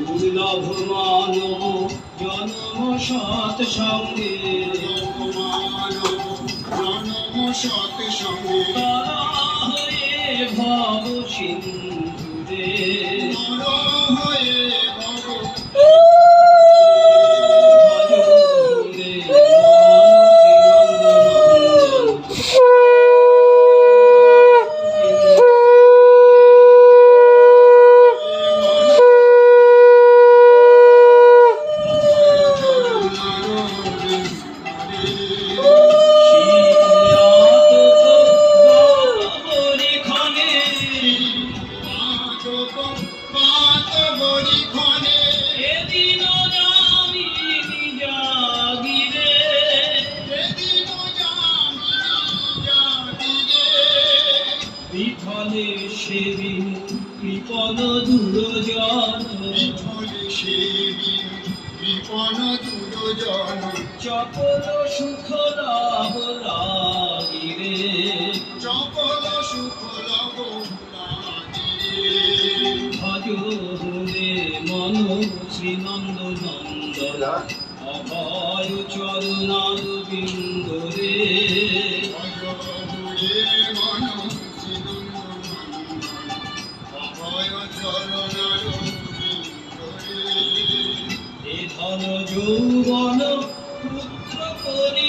দুর্লভ মানব জনম সৎসঙ্গে, দুর্লভ মানব জনম সৎসঙ্গে, তারা হয়ে ভব সিন্ধুরে, বিফলে সেদিন কৃপণ দুর্জন, চপল সুখ লাভ লাগিরে, ভজনে মন শ্রীনন্দ নন্দন অভয় চরণার বিন্দরে, এ ধন যৌবন পুত্র করি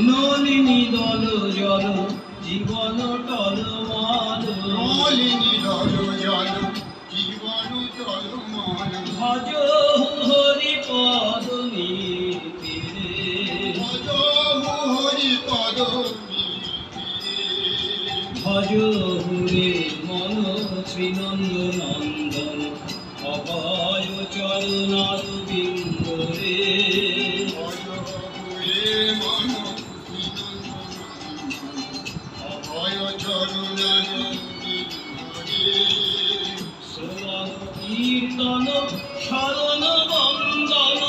নলিনী দল জল জীবন টলমল, ভজ হরি পদ নীতিরে, ভজ হুরে মন শ্রীনন্দ নন্দন অভয় চরণার বিন্দরে, শ্রবণ কীর্তন শরণ বন্দন